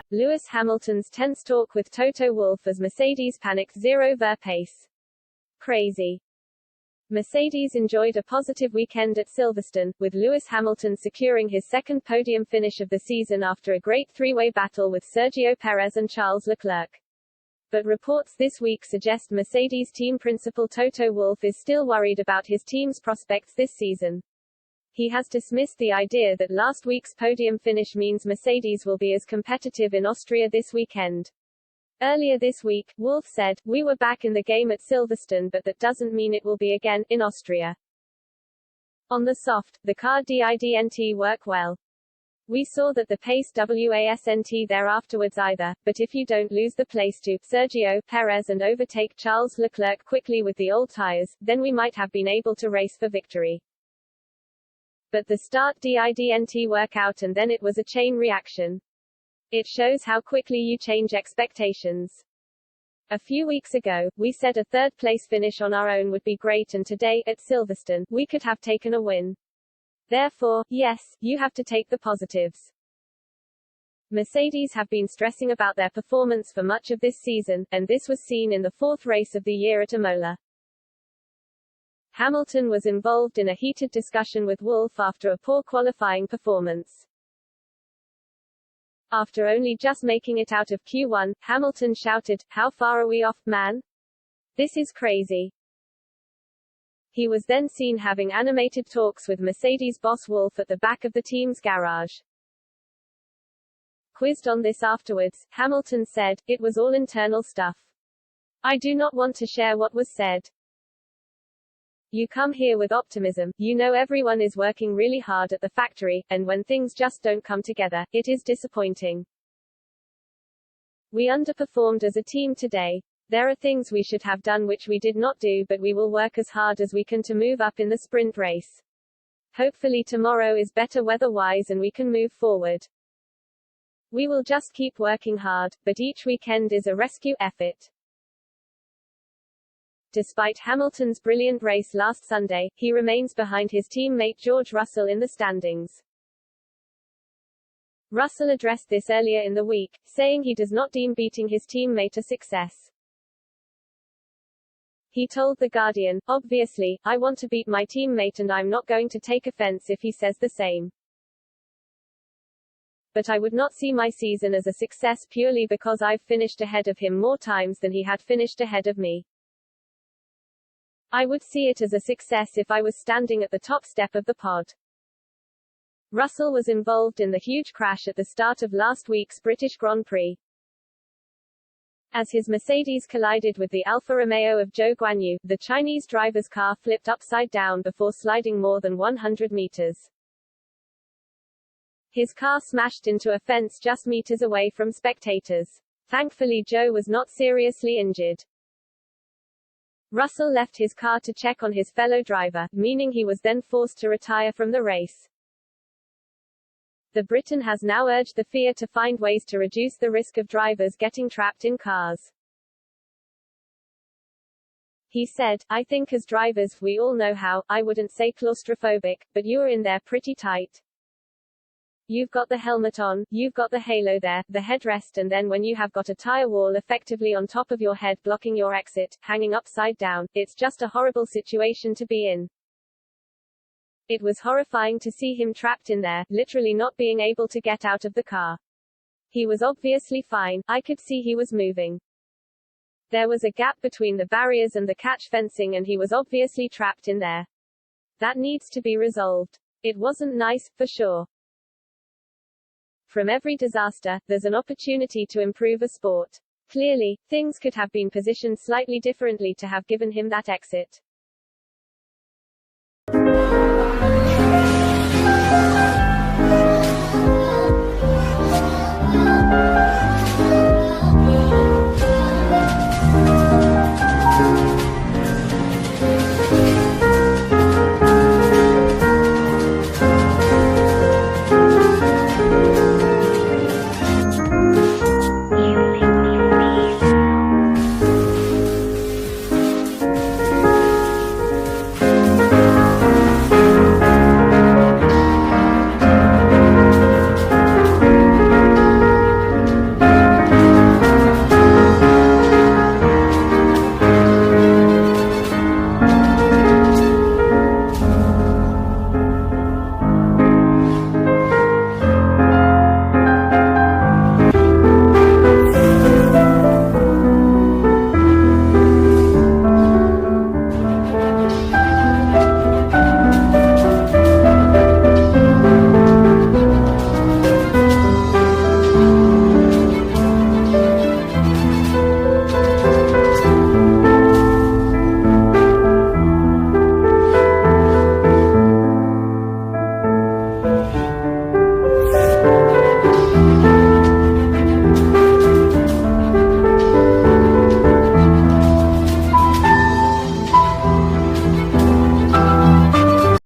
Lewis Hamilton's tense talk with Toto Wolff as Mercedes panicked 0 pace. Crazy. Mercedes enjoyed a positive weekend at Silverstone, with Lewis Hamilton securing his second podium finish of the season after a great three-way battle with Sergio Perez and Charles Leclerc. But reports this week suggest Mercedes team principal Toto Wolff is still worried about his team's prospects this season. He has dismissed the idea that last week's podium finish means Mercedes will be as competitive in Austria this weekend. Earlier this week, Wolff said, "We were back in the game at Silverstone, but that doesn't mean it will be again, in Austria. On the soft, the car didn't work well. We saw that the pace wasn't there afterwards either, but if you don't lose the place to Sergio Perez and overtake Charles Leclerc quickly with the old tires, then we might have been able to race for victory. But the start didn't work out and then it was a chain reaction. It shows how quickly you change expectations. A few weeks ago, we said a third-place finish on our own would be great, and today, at Silverstone, we could have taken a win. Therefore, yes, you have to take the positives." Mercedes have been stressing about their performance for much of this season, and this was seen in the fourth race of the year at Imola. Hamilton was involved in a heated discussion with Wolff after a poor qualifying performance. After only just making it out of Q1, Hamilton shouted, "How far are we off, man? This is crazy." He was then seen having animated talks with Mercedes boss Wolff at the back of the team's garage. Quizzed on this afterwards, Hamilton said, "It was all internal stuff. I do not want to share what was said. You come here with optimism, you know everyone is working really hard at the factory, and when things just don't come together, it is disappointing. We underperformed as a team today. There are things we should have done which we did not do, but we will work as hard as we can to move up in the sprint race. Hopefully tomorrow is better weather-wise and we can move forward. We will just keep working hard, but each weekend is a rescue effort." Despite Hamilton's brilliant race last Sunday, he remains behind his teammate George Russell in the standings. Russell addressed this earlier in the week, saying he does not deem beating his teammate a success. He told The Guardian, "Obviously, I want to beat my teammate and I'm not going to take offense if he says the same. But I would not see my season as a success purely because I've finished ahead of him more times than he had finished ahead of me. I would see it as a success if I was standing at the top step of the pod." Russell was involved in the huge crash at the start of last week's British Grand Prix. As his Mercedes collided with the Alfa Romeo of Zhou Guanyu, the Chinese driver's car flipped upside down before sliding more than 100 meters. His car smashed into a fence just meters away from spectators. Thankfully Zhou was not seriously injured. Russell left his car to check on his fellow driver, meaning he was then forced to retire from the race. The Briton has now urged the FIA to find ways to reduce the risk of drivers getting trapped in cars. He said, "I think as drivers, we all know how, I wouldn't say claustrophobic, but you're in there pretty tight. You've got the helmet on, you've got the halo there, the headrest, and then when you have got a tire wall effectively on top of your head blocking your exit, hanging upside down, it's just a horrible situation to be in. It was horrifying to see him trapped in there, literally not being able to get out of the car. He was obviously fine, I could see he was moving. There was a gap between the barriers and the catch fencing and he was obviously trapped in there. That needs to be resolved. It wasn't nice, for sure. From every disaster, there's an opportunity to improve a sport. Clearly, things could have been positioned slightly differently to have given him that exit."